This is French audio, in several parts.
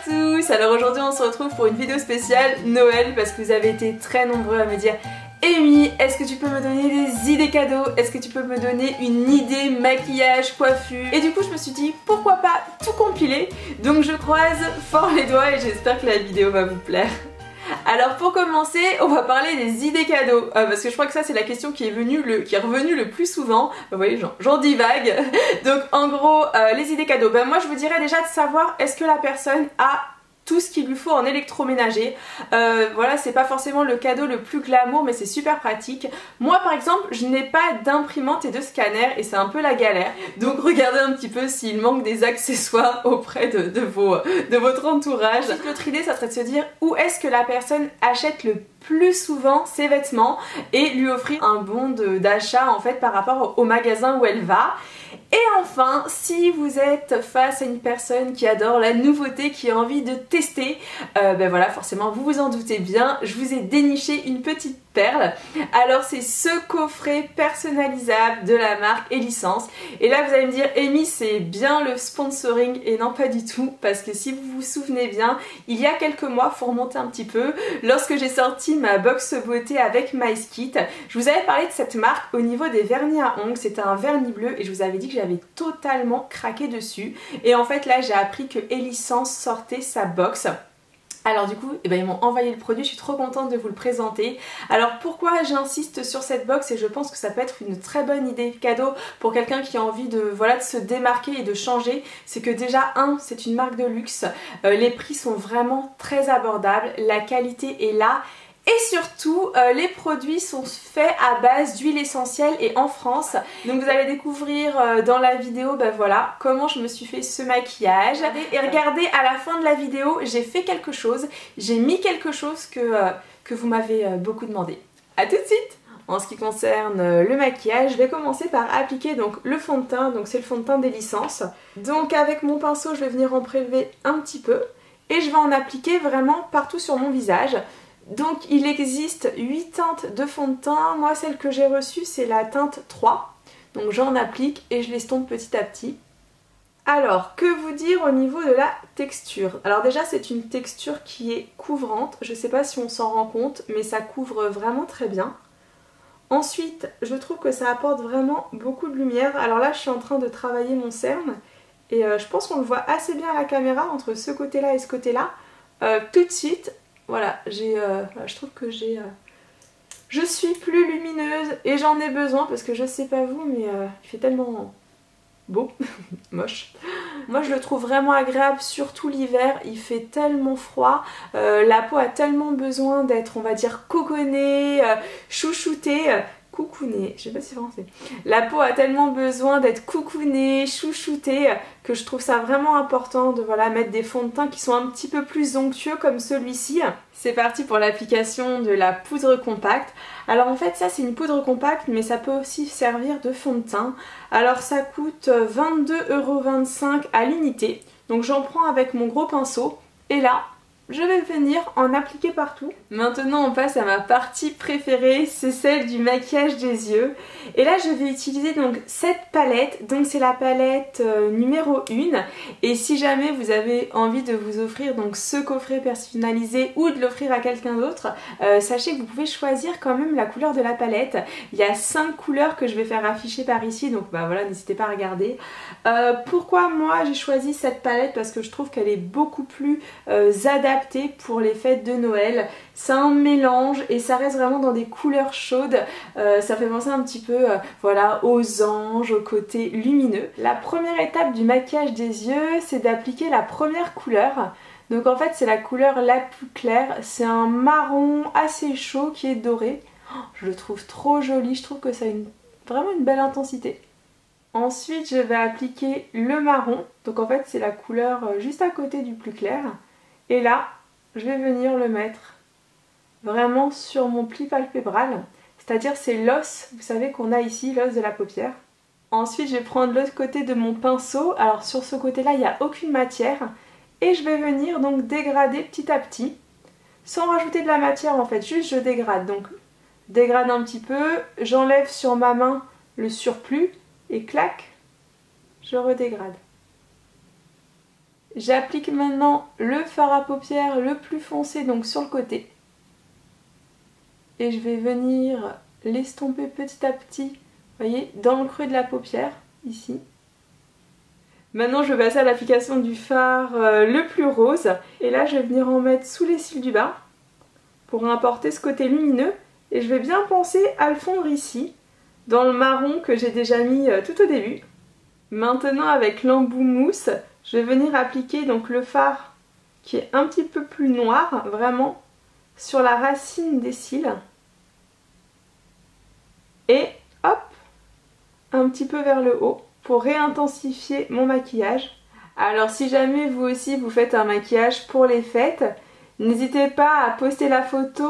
tous. Alors aujourd'hui on se retrouve pour une vidéo spéciale Noël parce que vous avez été très nombreux à me dire Amy, est-ce que tu peux me donner des idées cadeaux? Est-ce que tu peux me donner une idée maquillage, coiffure? Et du coup je me suis dit pourquoi pas tout compiler. Donc je croise fort les doigts et j'espère que la vidéo va vous plaire. Alors pour commencer, on va parler des idées cadeaux parce que je crois que ça c'est la question qui est revenue le plus souvent. Vous voyez, j'en divague. Donc en gros, les idées cadeaux. Moi je vous dirais déjà de savoir est-ce que la personne a tout ce qu'il lui faut en électroménager. Voilà, c'est pas forcément le cadeau le plus glamour mais c'est super pratique. Moi par exemple je n'ai pas d'imprimante et de scanner et c'est un peu la galère. Donc regardez un petit peu s'il manque des accessoires auprès de votre entourage. Ensuite, l'autre idée ça serait de se dire où est-ce que la personne achète le plus souvent ses vêtements et lui offrir un bon d'achat en fait par rapport au magasin où elle va. Et enfin, si vous êtes face à une personne qui adore la nouveauté, qui a envie de tester, voilà, forcément vous vous en doutez bien, je vous ai déniché une petite perle. Alors c'est ce coffret personnalisable de la marque Elicence. Et là vous allez me dire Amy c'est bien le sponsoring et non pas du tout parce que si vous vous souvenez bien, il y a quelques mois, faut remonter un petit peu, lorsque j'ai sorti ma box beauté avec MySkit, je vous avais parlé de cette marque au niveau des vernis à ongles. C'était un vernis bleu et je vous avais dit que j'avais totalement craqué dessus. Et en fait là j'ai appris que Elicence sortait sa box. Alors du coup, ils m'ont envoyé le produit, je suis trop contente de vous le présenter. Alors pourquoi j'insiste sur cette box et je pense que ça peut être une très bonne idée cadeau pour quelqu'un qui a envie de se démarquer et de changer. C'est que déjà, c'est une marque de luxe, les prix sont vraiment très abordables, la qualité est là. Et surtout, les produits sont faits à base d'huile essentielle et en France. Donc vous allez découvrir dans la vidéo voilà, comment je me suis fait ce maquillage. Et regardez, à la fin de la vidéo, j'ai fait quelque chose. J'ai mis quelque chose que vous m'avez beaucoup demandé. A tout de suite! En ce qui concerne le maquillage, je vais commencer par appliquer donc le fond de teint. Donc c'est le fond de teint d'Elicence. Donc avec mon pinceau, je vais venir en prélever un petit peu. Et je vais en appliquer vraiment partout sur mon visage. Donc il existe 8 teintes de fond de teint, moi celle que j'ai reçue c'est la teinte 3, donc j'en applique et je l'estompe petit à petit. Alors que vous dire au niveau de la texture? Alors déjà c'est une texture qui est couvrante, je sais pas si on s'en rend compte mais ça couvre vraiment très bien. Ensuite je trouve que ça apporte vraiment beaucoup de lumière, alors là je suis en train de travailler mon cerne et je pense qu'on le voit assez bien à la caméra entre ce côté là et ce côté là. Tout de suite, voilà, je trouve que je suis plus lumineuse et j'en ai besoin parce que je sais pas vous mais il fait tellement beau, moche. Moi je le trouve vraiment agréable, surtout l'hiver, il fait tellement froid, la peau a tellement besoin d'être, on va dire, coconnée, chouchoutée. Coucounée, je sais pas si c'est français. La peau a tellement besoin d'être coucounée, chouchoutée, que je trouve ça vraiment important de mettre des fonds de teint qui sont un petit peu plus onctueux comme celui-ci. C'est parti pour l'application de la poudre compacte. Alors en fait ça c'est une poudre compacte mais ça peut aussi servir de fond de teint. Alors ça coûte 22,25 € à l'unité. Donc j'en prends avec mon gros pinceau et là je vais venir en appliquer partout. Maintenant on passe à ma partie préférée, c'est celle du maquillage des yeux. Et là je vais utiliser donc cette palette, donc c'est la palette numéro 1. Et si jamais vous avez envie de vous offrir donc ce coffret personnalisé ou de l'offrir à quelqu'un d'autre, sachez que vous pouvez choisir quand même la couleur de la palette. Il y a 5 couleurs que je vais faire afficher par ici, donc voilà, n'hésitez pas à regarder. Pourquoi moi j'ai choisi cette palette? Parce que je trouve qu'elle est beaucoup plus adaptée pour les fêtes de Noël. C'est un mélange et ça reste vraiment dans des couleurs chaudes. Ça fait penser un petit peu voilà, aux anges, au côté lumineux. La première étape du maquillage des yeux, c'est d'appliquer la première couleur. Donc en fait c'est la couleur la plus claire. C'est un marron assez chaud qui est doré. Je le trouve trop joli, je trouve que ça a vraiment une belle intensité. Ensuite je vais appliquer le marron. Donc en fait c'est la couleur juste à côté du plus clair. Et là, je vais venir le mettre vraiment sur mon pli palpébral. C'est-à-dire c'est l'os, vous savez qu'on a ici, l'os de la paupière. Ensuite, je vais prendre l'autre côté de mon pinceau. Alors sur ce côté-là, il n'y a aucune matière. Et je vais venir donc dégrader petit à petit. Sans rajouter de la matière en fait, juste je dégrade. Donc dégrade un petit peu, j'enlève sur ma main le surplus et clac, je redégrade. J'applique maintenant le fard à paupières le plus foncé, donc sur le côté. Et je vais venir l'estomper petit à petit, vous voyez, dans le creux de la paupière, ici. Maintenant je vais passer à l'application du fard le plus rose. Et là je vais venir en mettre sous les cils du bas pour apporter ce côté lumineux. Et je vais bien penser à le fondre ici, dans le marron que j'ai déjà mis tout au début. Maintenant avec l'embout mousse, je vais venir appliquer donc le fard qui est un petit peu plus noir, vraiment sur la racine des cils. Et hop, un petit peu vers le haut pour réintensifier mon maquillage. Alors si jamais vous aussi vous faites un maquillage pour les fêtes, n'hésitez pas à poster la photo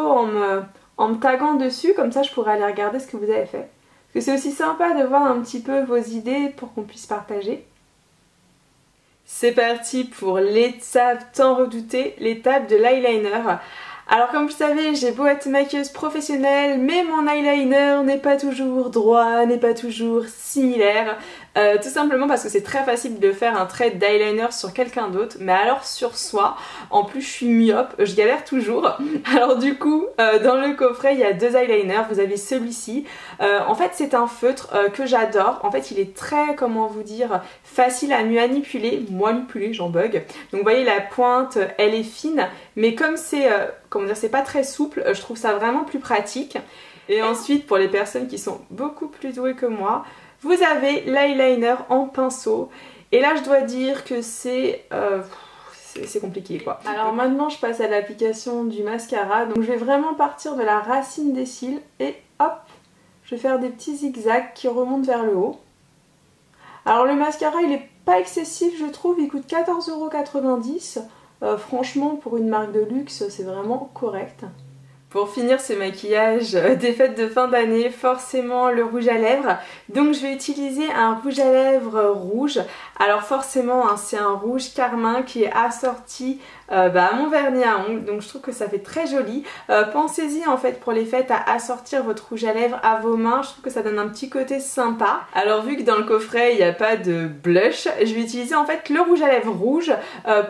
en me taguant dessus, comme ça je pourrai aller regarder ce que vous avez fait. Parce que c'est aussi sympa de voir un petit peu vos idées pour qu'on puisse partager. C'est parti pour l'étape tant redoutée, l'étape de l'eyeliner. Alors comme vous le savez, j'ai beau être maquilleuse professionnelle, mais mon eyeliner n'est pas toujours droit, n'est pas toujours similaire. Tout simplement parce que c'est très facile de faire un trait d'eyeliner sur quelqu'un d'autre, mais alors sur soi, en plus je suis myope, je galère toujours. Alors du coup, dans le coffret il y a deux eyeliners, vous avez celui-ci. En fait c'est un feutre que j'adore, en fait il est très, comment vous dire, facile à manipuler, j'en bug. Donc vous voyez la pointe, elle est fine, mais comme c'est, comment dire, c'est pas très souple, je trouve ça vraiment plus pratique. Et ensuite pour les personnes qui sont beaucoup plus douées que moi, vous avez l'eyeliner en pinceau. Et là je dois dire que c'est compliqué quoi. Alors maintenant je passe à l'application du mascara. Donc je vais vraiment partir de la racine des cils et hop, je vais faire des petits zigzags qui remontent vers le haut. Alors le mascara il est pas excessif je trouve, il coûte 14,90 €. Franchement pour une marque de luxe c'est vraiment correct. Pour finir ce maquillage des fêtes de fin d'année, forcément le rouge à lèvres. Donc je vais utiliser un rouge à lèvres rouge. Alors forcément hein, c'est un rouge carmin qui est assorti à mon vernis à ongles. Donc je trouve que ça fait très joli. Pensez-y en fait pour les fêtes à assortir votre rouge à lèvres à vos mains. Je trouve que ça donne un petit côté sympa. Alors vu que dans le coffret il n'y a pas de blush, je vais utiliser en fait le rouge à lèvres rouge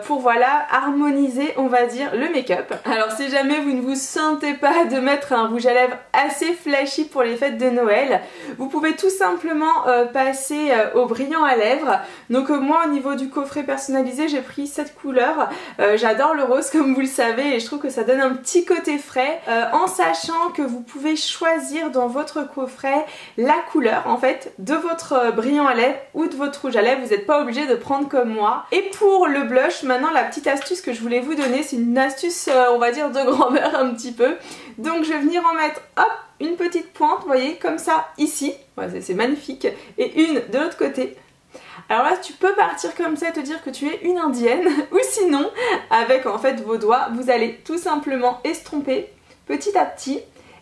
pour voilà harmoniser on va dire le make-up. Alors si jamais vous ne vous sentez pas de mettre un rouge à lèvres assez flashy pour les fêtes de Noël, vous pouvez tout simplement passer au brillant à lèvres. Donc moi au niveau du coffret personnalisé j'ai pris cette couleur, j'adore le rose comme vous le savez et je trouve que ça donne un petit côté frais en sachant que vous pouvez choisir dans votre coffret la couleur en fait de votre brillant à lèvres ou de votre rouge à lèvres, vous n'êtes pas obligé de prendre comme moi. Et pour le blush, maintenant la petite astuce que je voulais vous donner, c'est une astuce on va dire de grand-mère un petit peu. Donc je vais venir en mettre hop une petite pointe, vous voyez, comme ça ici, ouais, c'est magnifique, et une de l'autre côté. Alors là tu peux partir comme ça et te dire que tu es une indienne, ou sinon avec en fait vos doigts vous allez tout simplement estomper petit à petit.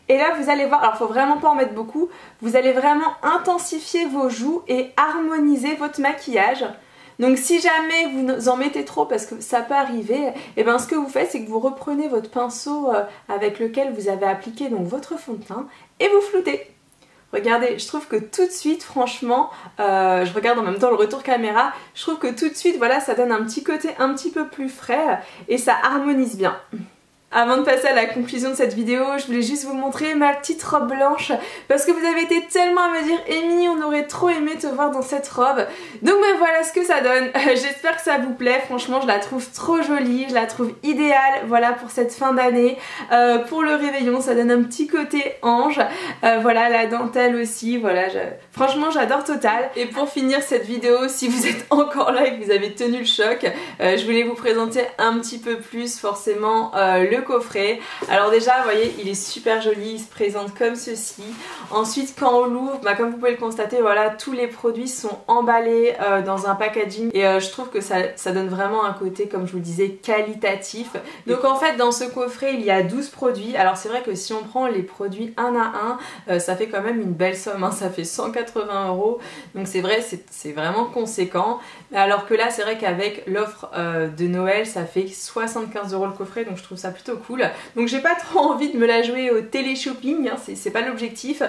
Et là vous allez voir, alors faut vraiment pas en mettre beaucoup, vous allez vraiment intensifier vos joues et harmoniser votre maquillage. Donc si jamais vous en mettez trop, parce que ça peut arriver, et bien ce que vous faites c'est que vous reprenez votre pinceau avec lequel vous avez appliqué donc votre fond de teint et vous floutez. Regardez, je trouve que tout de suite, franchement, je regarde en même temps le retour caméra, je trouve que tout de suite, voilà, ça donne un petit côté un petit peu plus frais et ça harmonise bien. Avant de passer à la conclusion de cette vidéo, je voulais juste vous montrer ma petite robe blanche parce que vous avez été tellement à me dire Amy, on aurait trop aimé te voir dans cette robe. Donc ben voilà ce que ça donne. J'espère que ça vous plaît. Franchement, je la trouve trop jolie, je la trouve idéale voilà pour cette fin d'année. Pour le réveillon, ça donne un petit côté ange. Voilà la dentelle aussi, voilà. Franchement, j'adore total. Et pour finir cette vidéo, si vous êtes encore là et que vous avez tenu le choc, je voulais vous présenter un petit peu plus forcément le coffret. Alors déjà vous voyez il est super joli, il se présente comme ceci. Ensuite quand on l'ouvre, comme vous pouvez le constater, voilà tous les produits sont emballés dans un packaging et je trouve que ça donne vraiment un côté comme je vous le disais qualitatif. Donc en fait dans ce coffret il y a 12 produits. Alors c'est vrai que si on prend les produits un à un ça fait quand même une belle somme hein. Ça fait 180 €, donc c'est vrai c'est vraiment conséquent. Alors que là c'est vrai qu'avec l'offre de Noël ça fait 75 € le coffret, donc je trouve ça plutôt plutôt cool. Donc j'ai pas trop envie de me la jouer au télé-shopping, hein, c'est pas l'objectif.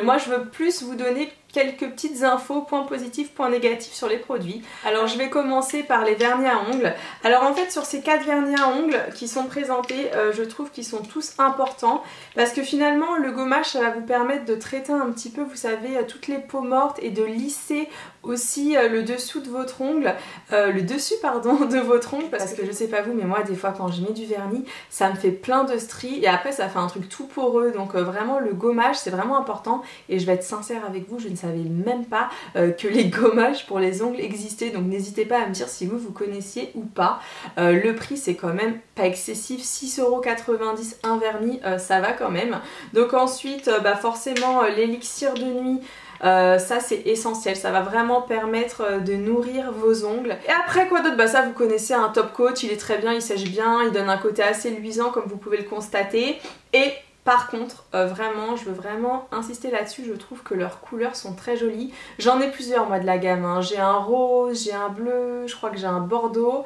Moi je veux plus vous donner quelques petites infos, points positifs, points négatifs sur les produits. Alors je vais commencer par les vernis à ongles. Alors en fait sur ces 4 vernis à ongles qui sont présentés, je trouve qu'ils sont tous importants parce que finalement le gommage ça va vous permettre de traiter un petit peu, vous savez, toutes les peaux mortes et de lisser aussi le dessous de votre ongle, de votre ongle, parce que je sais pas vous mais moi des fois quand je mets du vernis ça me fait plein de stries et après ça fait un truc tout poreux, donc vraiment le gommage c'est vraiment important et je vais être sincère avec vous, je ne savais même pas que les gommages pour les ongles existaient, donc n'hésitez pas à me dire si vous connaissiez ou pas. Le prix c'est quand même pas excessif, 6,90 € un vernis, ça va quand même. Donc ensuite forcément l'élixir de nuit, ça c'est essentiel, ça va vraiment permettre de nourrir vos ongles. Et après quoi d'autre, ça vous connaissez, un top coat, il est très bien, il sèche bien, il donne un côté assez luisant comme vous pouvez le constater. Et par contre, vraiment, je veux vraiment insister là-dessus, je trouve que leurs couleurs sont très jolies. J'en ai plusieurs moi de la gamme, hein. J'ai un rose, j'ai un bleu, je crois que j'ai un bordeaux,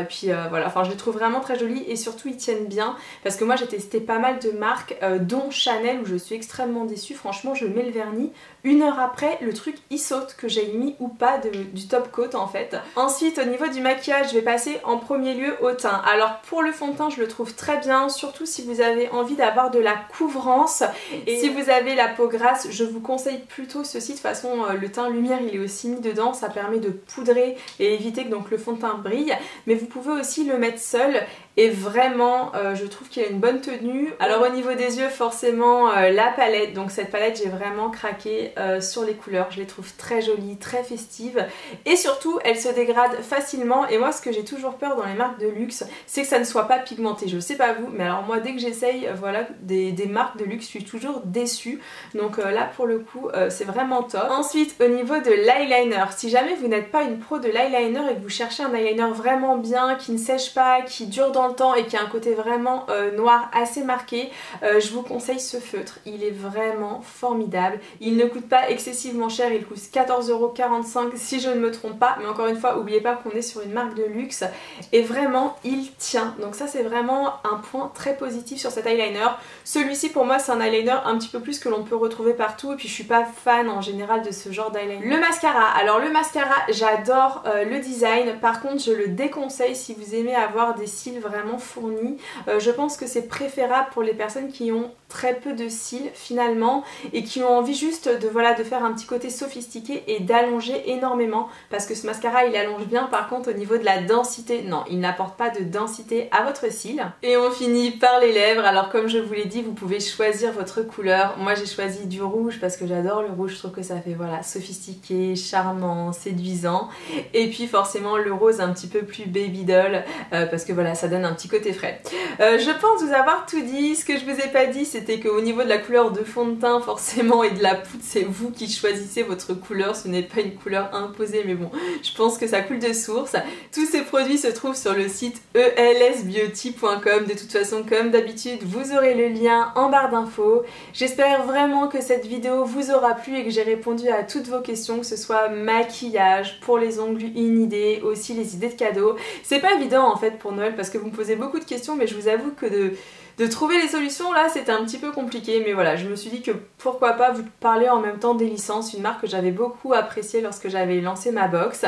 puis voilà, enfin je les trouve vraiment très jolis et surtout ils tiennent bien parce que moi j'ai testé pas mal de marques, dont Chanel où je suis extrêmement déçue. Franchement je mets le vernis, 1 heure après le truc il saute, que j'ai mis ou pas du top coat en fait. Ensuite au niveau du maquillage je vais passer en premier lieu au teint. Alors pour le fond de teint je le trouve très bien, surtout si vous avez envie d'avoir de la couvrance et si vous avez la peau grasse je vous conseille plutôt ceci. De toute façon le teint lumière il est aussi mis dedans, ça permet de poudrer et éviter que donc le fond de teint brille, mais vous pouvez aussi le mettre seul et vraiment je trouve qu'il a une bonne tenue. Alors au niveau des yeux forcément la palette, donc cette palette j'ai vraiment craqué sur les couleurs, je les trouve très jolies, très festives et surtout elles se dégradent facilement et moi ce que j'ai toujours peur dans les marques de luxe c'est que ça ne soit pas pigmenté. Je sais pas vous mais alors moi dès que j'essaye voilà des marques de luxe je suis toujours déçue, donc là pour le coup c'est vraiment top. Ensuite au niveau de l'eyeliner, si jamais vous n'êtes pas une pro de l'eyeliner et que vous cherchez un eyeliner vraiment bien, qui ne sèche pas, qui dure dans le temps et qui a un côté vraiment noir assez marqué, je vous conseille ce feutre, il est vraiment formidable, il ne coûte pas excessivement cher, il coûte 14,45 € si je ne me trompe pas, mais encore une fois n'oubliez pas qu'on est sur une marque de luxe et vraiment il tient, donc ça c'est vraiment un point très positif sur cet eyeliner. Celui-ci pour moi c'est un eyeliner un petit peu plus que l'on peut retrouver partout et puis je suis pas fan en général de ce genre d'eyeliner. Le mascara, alors le mascara j'adore le design, par contre je le déconseille si vous aimez avoir des cils vraiment fournis. Je pense que c'est préférable pour les personnes qui ont très peu de cils finalement et qui ont envie juste de faire un petit côté sophistiqué et d'allonger énormément, parce que ce mascara il allonge bien, par contre au niveau de la densité, non, il n'apporte pas de densité à votre cil. Et on finit par les lèvres. Alors comme je vous l'ai dit, vous pouvez choisir votre couleur. Moi j'ai choisi du rouge parce que j'adore le rouge, je trouve que ça fait voilà sophistiqué, charmant, séduisant, et puis forcément le rose un petit peu plus baby doll parce que voilà ça donne un petit côté frais. Je pense vous avoir tout dit. Ce que je vous ai pas dit c'était qu'au niveau de la couleur de fond de teint forcément et de la poudre c'est vous qui choisissez votre couleur, ce n'est pas une couleur imposée, mais bon je pense que ça coule de source. Tous ces produits se trouvent sur le site elsbeauty.com. de toute façon comme d'habitude vous aurez le lien en barre d'infos. J'espère vraiment que cette vidéo vous aura plu et que j'ai répondu à toutes vos questions, que ce soit maquillage, pour les ongles une idée, aussi les idées de cadeaux. C'est pas évident en fait pour Noël parce que vous me posez beaucoup de questions, mais je vous avoue que de trouver les solutions là c'était un petit peu compliqué, mais voilà je me suis dit que pourquoi pas vous parler en même temps d'Elisense, une marque que j'avais beaucoup appréciée lorsque j'avais lancé ma box.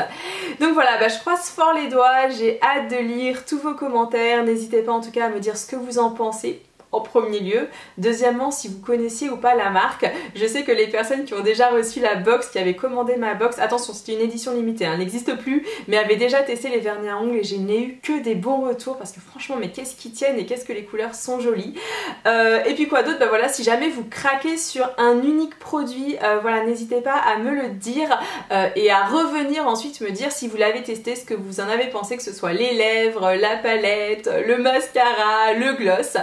Donc voilà, je croise fort les doigts, j'ai hâte de lire tous vos commentaires, n'hésitez pas en tout cas à me dire ce que vous en pensez en premier lieu. Deuxièmement, si vous connaissiez ou pas la marque, je sais que les personnes qui ont déjà reçu la box, qui avaient commandé ma box, attention c'était une édition limitée, elle n'existe plus, mais avaient déjà testé les vernis à ongles et je n'ai eu que des bons retours parce que franchement mais qu'est-ce qu'ils tiennent et qu'est-ce que les couleurs sont jolies. Et puis quoi d'autre, voilà, si jamais vous craquez sur un unique produit, voilà, n'hésitez pas à me le dire et à revenir ensuite me dire si vous l'avez testé, ce que vous en avez pensé, que ce soit les lèvres, la palette, le mascara, le gloss.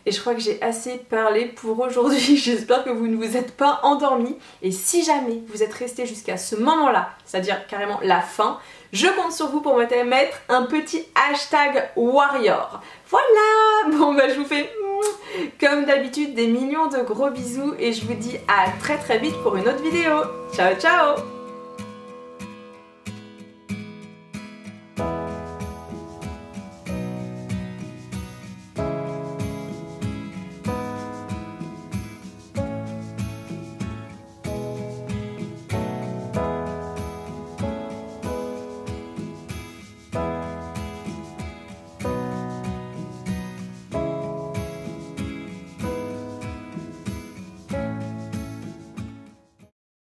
Et je crois que j'ai assez parlé pour aujourd'hui. J'espère que vous ne vous êtes pas endormis. Et si jamais vous êtes resté jusqu'à ce moment-là, c'est-à-dire carrément la fin, je compte sur vous pour mettre un petit hashtag warrior. Voilà. Bon je vous fais comme d'habitude des millions de gros bisous et je vous dis à très vite pour une autre vidéo. Ciao ciao.